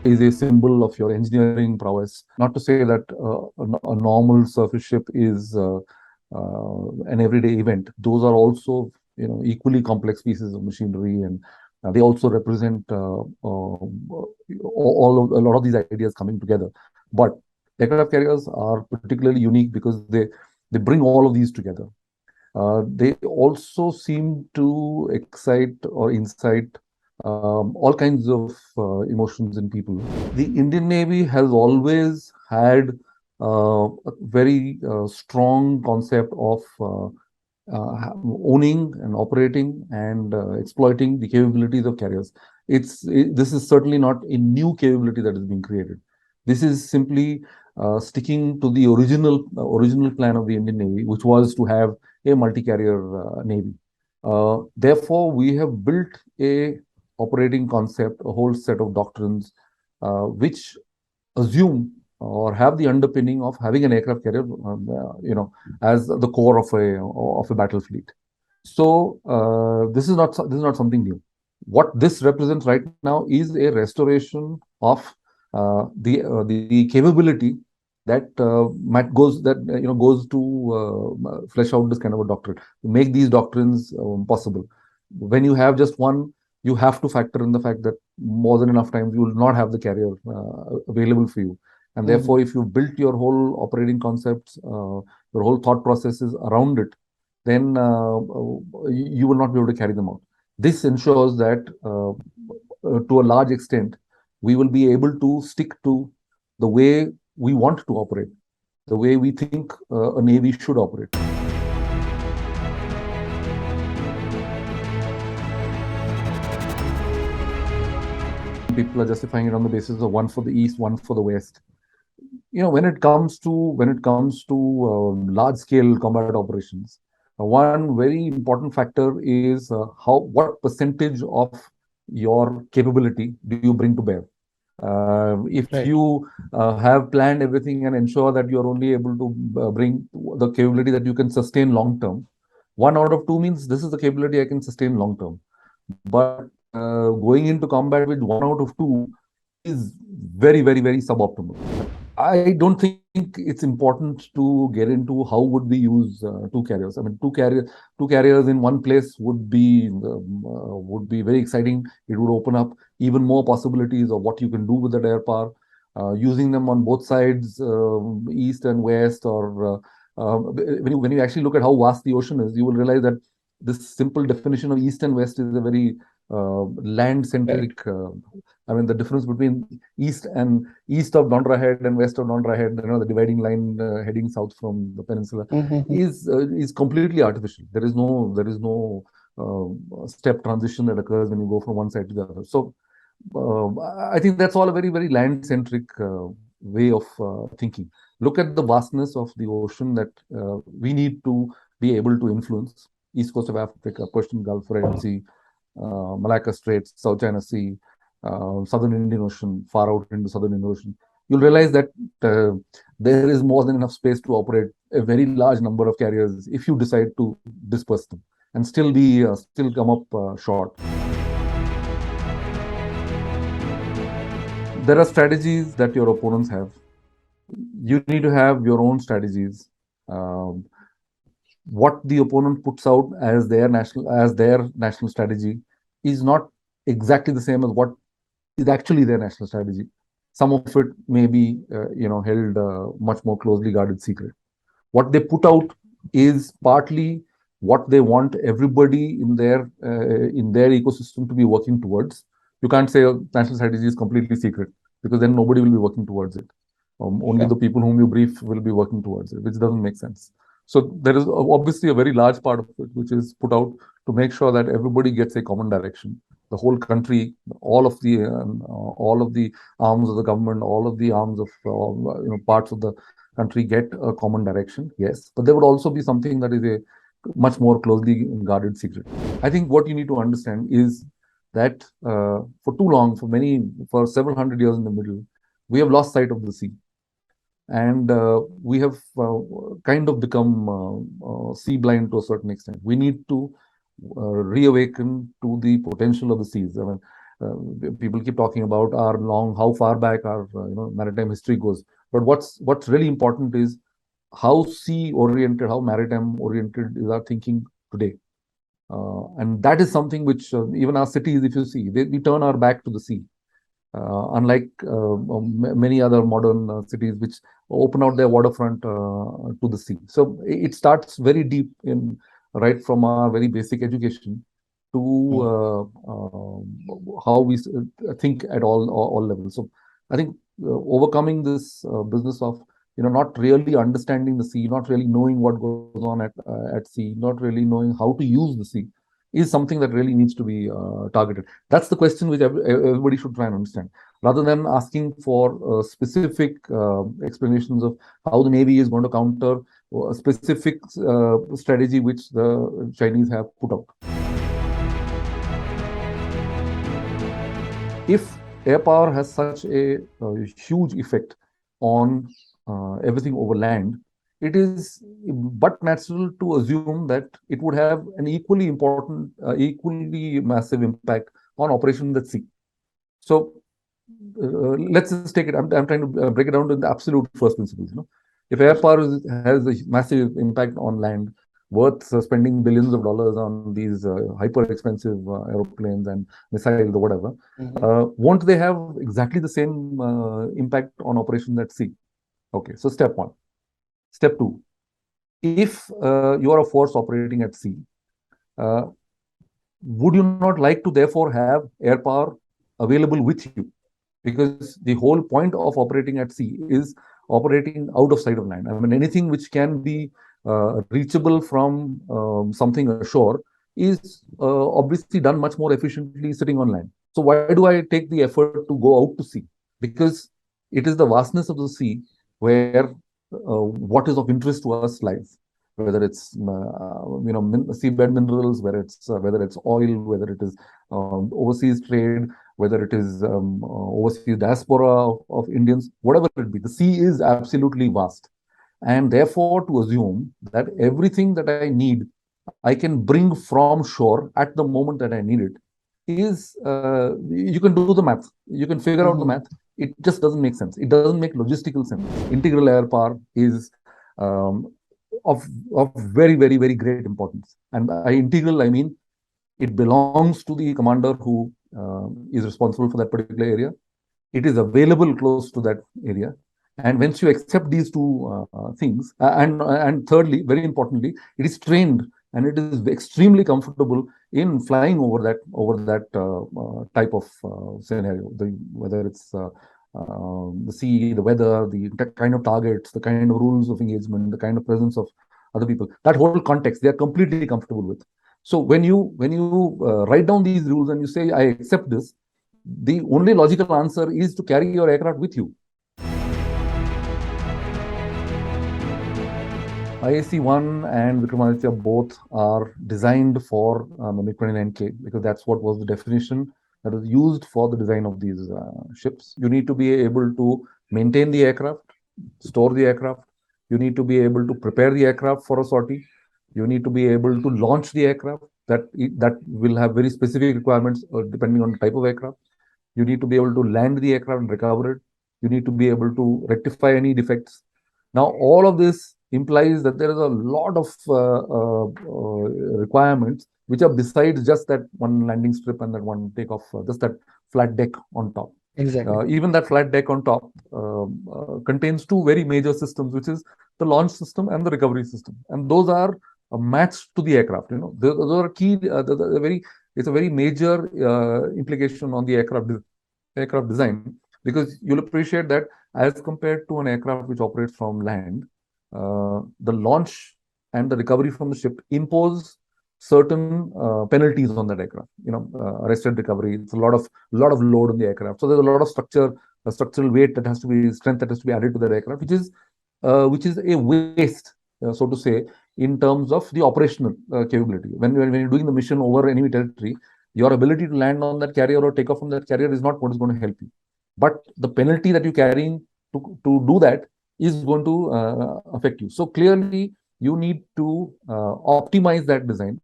is a symbol of your engineering prowess. Not to say that a normal surface ship is an everyday event. Those are also, equally complex pieces of machinery, and they also represent a lot of these ideas coming together. But aircraft carriers are particularly unique because they bring all of these together. They also seem to excite or incite all kinds of emotions in people. The Indian Navy has always had a very strong concept of owning and operating and exploiting the capabilities of carriers. This is certainly not a new capability that is being created. This is simply sticking to the original plan of the Indian Navy, which was to have a multi-carrier navy. Therefore, we have built a operating concept, a whole set of doctrines, which assume or have the underpinning of having an aircraft carrier, as the core of a battle fleet. So this is not something new. What this represents right now is a restoration of the capability that goes to flesh out this kind of a doctrine, to make these doctrines possible. When you have just one, you have to factor in the fact that more than enough times you will not have the carrier available for you. And therefore, if you built your whole operating concepts, your whole thought processes around it, then you will not be able to carry them out. This ensures that to a large extent, we will be able to stick to the way we want to operate, the way we think a Navy should operate. People are justifying it on the basis of one for the East, one for the West. When it comes to large-scale combat operations, one very important factor is what percentage of your capability do you bring to bear. If you have planned everything and ensure that you are only able to bring the capability that you can sustain long term, 1 out of 2 means this is the capability I can sustain long term. But going into combat with 1 out of 2 is very, very, very suboptimal. I don't think it's important to get into how would we use two carriers. I mean, two carriers in one place would be very exciting. It would open up even more possibilities of what you can do with that air power. Using them on both sides, east and west, or when you actually look at how vast the ocean is, you will realize that this simple definition of east and west is a very land-centric. I mean, the difference between east of Dondra Head and west of Dondra Head, the dividing line heading south from the peninsula, is completely artificial. There is no step transition that occurs when you go from one side to the other. So I think that's all a very, very land-centric way of thinking. Look at the vastness of the ocean that we need to be able to influence. East coast of Africa, Persian Gulf, Red Sea, Malacca Straits, South China Sea, Southern Indian Ocean, far out into Southern Indian Ocean. You'll realize that there is more than enough space to operate a very large number of carriers if you decide to disperse them and still come up short. There are strategies that your opponents have. You need to have your own strategies. What the opponent puts out as their national strategy is not exactly the same as what is actually their national strategy. Some of it may be held much more closely guarded secret. What they put out is partly what they want everybody in their ecosystem to be working towards. You can't say national strategy is completely secret, because then nobody will be working towards it. Only the people whom you brief will be working towards it, which doesn't make sense. So there is obviously a very large part of it which is put out to make sure that everybody gets a common direction. The whole country, all of the arms of the government, all of the arms of parts of the country get a common direction. Yes, but there would also be something that is a much more closely guarded secret. I think what you need to understand is that for too long, for several hundred years in the middle, we have lost sight of the sea. And we have kind of become sea blind to a certain extent. We need to reawaken to the potential of the seas. I mean, People keep talking about how far back our maritime history goes. But what's really important is how sea oriented, how maritime oriented is our thinking today. And that is something which even our cities, if you see, we turn our back to the sea. Unlike many other modern cities which open out their waterfront to the sea. So it starts very deep in right from our very basic education to how we think at all levels. So I think overcoming this business of not really understanding the sea, not really knowing what goes on at sea, not really knowing how to use the sea, is something that really needs to be targeted. That's the question which everybody should try and understand, rather than asking for specific explanations of how the Navy is going to counter a specific strategy which the Chinese have put out. If air power has such a huge effect on everything over land, it is but natural to assume that it would have an equally important, equally massive impact on operations at sea. So let's just take it. I'm trying to break it down to the absolute first principles. If air power has a massive impact on land, worth spending billions of dollars on these hyper expensive aeroplanes and missiles or whatever, won't they have exactly the same impact on operations at sea? Okay, so step one. Step two, if you are a force operating at sea, would you not like to therefore have air power available with you? Because the whole point of operating at sea is operating out of sight of land. I mean, anything which can be reachable from something ashore is obviously done much more efficiently sitting on land. So why do I take the effort to go out to sea? Because it is the vastness of the sea where what is of interest to us lies, whether it's seabed minerals, whether it's oil, whether it is overseas trade, whether it is overseas diaspora of Indians, whatever it be. The sea is absolutely vast, and therefore to assume that everything that I need I can bring from shore at the moment that I need it is you can do the math, you can figure out the math. It just doesn't make sense. It doesn't make logistical sense. Integral air power is of very, very, very great importance. And by integral, I mean it belongs to the commander who is responsible for that particular area. It is available close to that area. And once you accept these two things, and thirdly, very importantly, it is trained and it is extremely comfortable in flying over that type of scenario. Whether it's the sea, the weather, the kind of targets, the kind of rules of engagement, the kind of presence of other people, that whole context, they are completely comfortable with. So when you write down these rules and you say, I accept this, the only logical answer is to carry your aircraft with you. IAC-1 and Vikramaditya both are designed for MiG-29K because that's what was the definition that was used for the design of these ships. You need to be able to maintain the aircraft, store the aircraft. You need to be able to prepare the aircraft for a sortie. You need to be able to launch the aircraft. That will have very specific requirements depending on the type of aircraft. You need to be able to land the aircraft and recover it. You need to be able to rectify any defects. Now, all of this implies that there is a lot of requirements which are besides just that one landing strip and that one takeoff, just that flat deck on top. Exactly. Even that flat deck on top contains two very major systems, which is the launch system and the recovery system, and those are matched to the aircraft. Those are key. It's a very major implication on the aircraft design, because you'll appreciate that as compared to an aircraft which operates from land, the launch and the recovery from the ship impose certain penalties on that aircraft. Arrested recovery. It's a lot of load on the aircraft. So there's a lot of structural weight strength that has to be added to that aircraft, which is a waste, so to say, in terms of the operational capability. When you're doing the mission over enemy territory, your ability to land on that carrier or take off from that carrier is not what is going to help you. But the penalty that you're carrying to do that is going to affect you. So clearly, you need to optimize that design.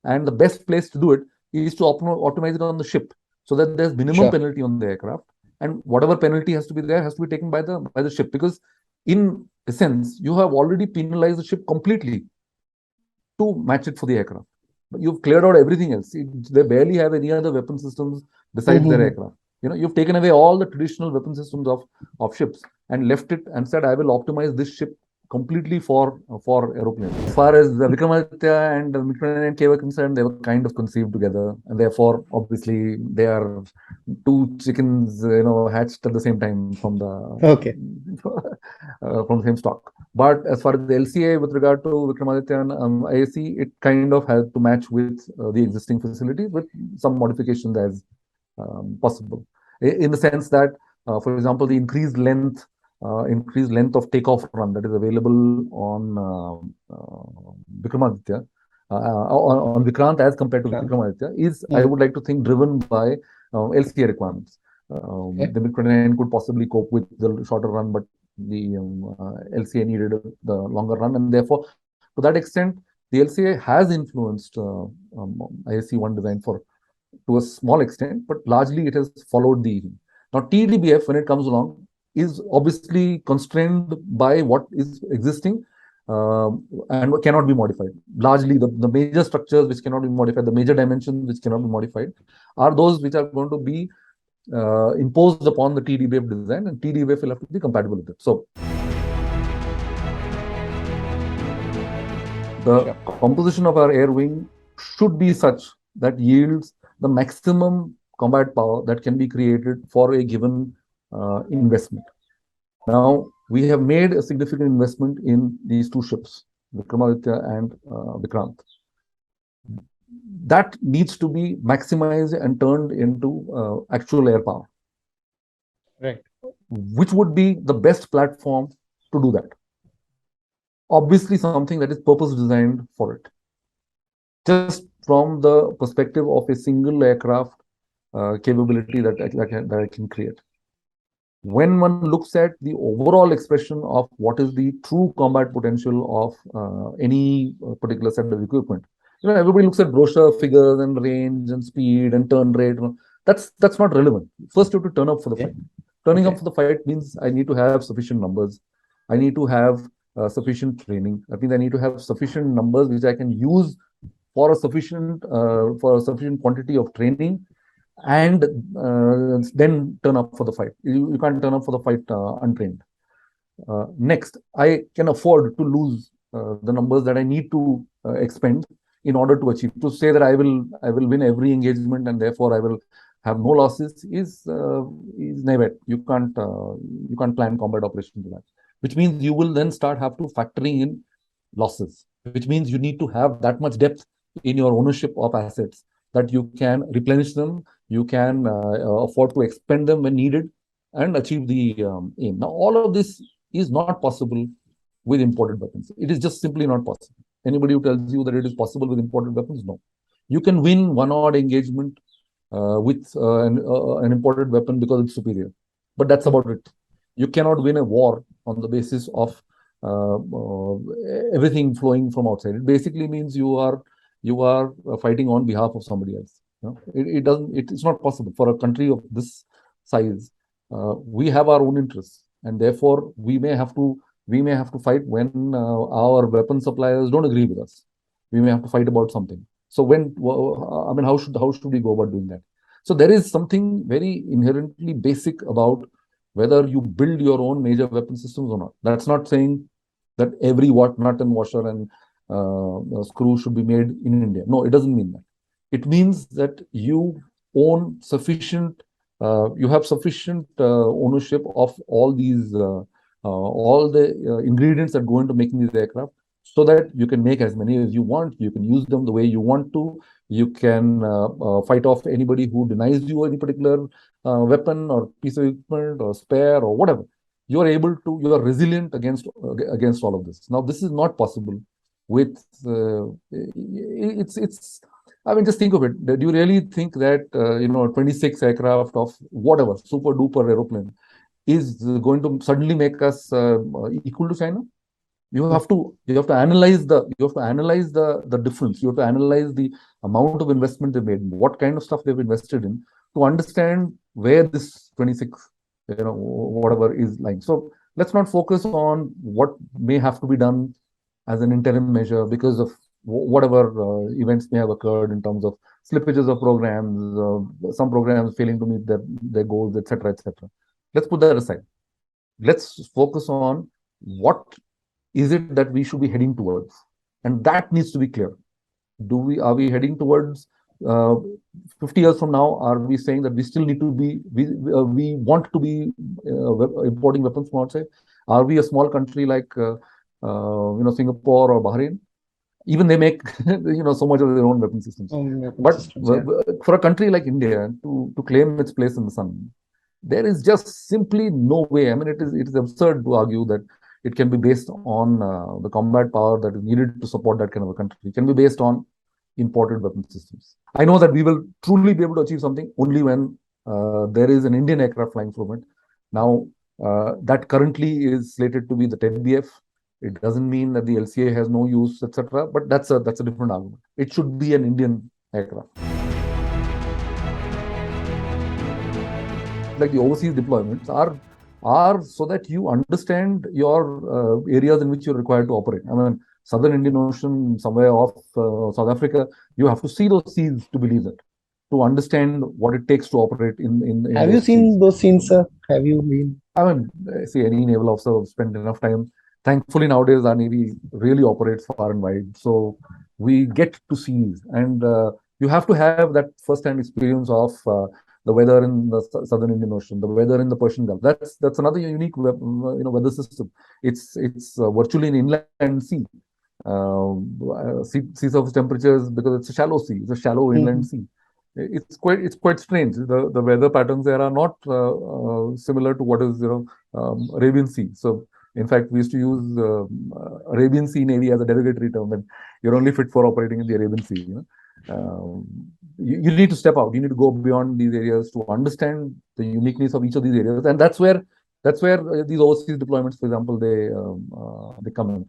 And the best place to do it is to optimize it on the ship. so that there's minimum Sure. penalty on the aircraft, and whatever penalty has to be there has to be taken by the ship, because in essence you have already penalized the ship completely to match it for the aircraft. But you've cleared out everything else. They barely have any other weapon systems besides their Mm-hmm. aircraft. You've taken away all the traditional weapon systems of ships and left it and said, I will optimize this ship completely for aeroplanes. As far as the Vikramaditya and the Vikrant K were concerned, they were kind of conceived together, and therefore, obviously, they are two chickens, hatched at the same time Okay. from the same stock. But as far as the LCA with regard to Vikramaditya and IAC, it kind of has to match with the existing facilities with some modifications as possible. In the sense that, for example, the increased length of takeoff run that is available on Vikramaditya, on Vikrant as compared to Vikrant. Vikramaditya, is, I Mm. would like to think, driven by LCA requirements. Okay. The Vikrant could possibly cope with the shorter run, but the LCA needed the longer run, and therefore, to that extent, the LCA has influenced ISC1 design for to a small extent, but largely it has followed the. Now, TDBF, when it comes along, is obviously constrained by what is existing and what cannot be modified. Largely, the major structures which cannot be modified, the major dimensions which cannot be modified, are those which are going to be imposed upon the TDBF design, and TDBF will have to be compatible with it. So, the Sure. composition of our air wing should be such that yields the maximum combat power that can be created for a given investment. Now, we have made a significant investment in these two ships, Vikramaditya and Vikrant. That needs to be maximized and turned into actual air power. Right. Which would be the best platform to do that? Obviously, something that is purpose designed for it. Just from the perspective of a single aircraft capability that I can create. When one looks at the overall expression of what is the true combat potential of any particular set of equipment, everybody looks at brochure figures and range and speed and turn rate. That's not relevant. First, you have to turn up for the Okay. fight. Turning up Okay. for the fight means I need to have sufficient numbers. I need to have sufficient training. That means I need to have sufficient numbers which I can use for a sufficient quantity of training, and then turn up for the fight. You can't turn up for the fight untrained. Next, I can afford to lose the numbers that I need to expend in order to achieve. To say that I will win every engagement and therefore I will have no losses is never. You can't plan combat operations to that. Which means you will then start have to factoring in losses. Which means you need to have that much depth in your ownership of assets that you can replenish them, you can afford to expend them when needed, and achieve the aim. Now, all of this is not possible with imported weapons. It is just simply not possible. Anybody who tells you that it is possible with imported weapons, no. You can win one odd engagement with an imported weapon because it's superior, but that's Mm. about it. You cannot win a war on the basis of everything flowing from outside. It basically means you are fighting on behalf of somebody else. It doesn't. It's not possible for a country of this size. We have our own interests, and therefore we may have to fight when our weapon suppliers don't agree with us. We may have to fight about something. So I mean, how should we go about doing that? So there is something very inherently basic about whether you build your own major weapon systems or not. That's not saying that every nut and washer and screw should be made in India. No, it doesn't mean that. It means that you have sufficient ownership of all the ingredients that go into making these aircraft, so that you can make as many as you want. You can use them the way you want to. You can fight off anybody who denies you any particular weapon or piece of equipment or spare or whatever. You are resilient against all of this. Now, this is not possible with it's I mean, just think of it. Do you really think that 26 aircraft of whatever super duper aeroplane is going to suddenly make us equal to China? You have to analyze the difference. You have to analyze the amount of investment they made, what kind of stuff they've invested in, to understand where this 26, whatever is lying. So let's not focus on what may have to be done as an interim measure because of whatever events may have occurred in terms of slippages of programs, some programs failing to meet their goals, etc., etc. Let's put that aside. Let's focus on what is it that we should be heading towards, and that needs to be clear. Are we heading towards uh, 50 years from now? Are we saying that we still need to be we want to be importing weapons from outside? Are we a small country like Singapore or Bahrain? Even they make so much of their own weapon systems. But for a country like India to claim its place in the sun, there is just simply no way. I mean, it is absurd to argue that it can be based on the combat power that is needed to support that kind of a country. It can be based on imported weapon systems. I know that we will truly be able to achieve something only when there is an Indian aircraft flying from it. Now, that currently is slated to be the 10BF. It doesn't mean that the LCA has no use, etc. But that's a different argument. It should be an Indian aircraft. Like the overseas deployments are so that you understand your areas in which you're required to operate. I mean, Southern Indian Ocean, somewhere off South Africa, you have to see those seas to believe it, to understand what it takes to operate in Have you seen those scenes, sir? Have you been? I mean, see, any naval officer spent enough time. Thankfully, nowadays our Navy really operates far and wide, so we get to see, and you have to have that first-hand experience of the weather in the Southern Indian Ocean, the weather in the Persian Gulf. That's another unique weather system. It's virtually an inland sea. Sea surface temperatures, because it's a shallow sea. It's a shallow inland sea. It's quite strange. The weather patterns there are not similar to what is Arabian Sea. So in fact, we used to use Arabian Sea Navy as a derogatory term, and you're only fit for operating in the Arabian Sea. You need to step out. You need to go beyond these areas to understand the uniqueness of each of these areas, and that's where these overseas deployments, for example, they come in.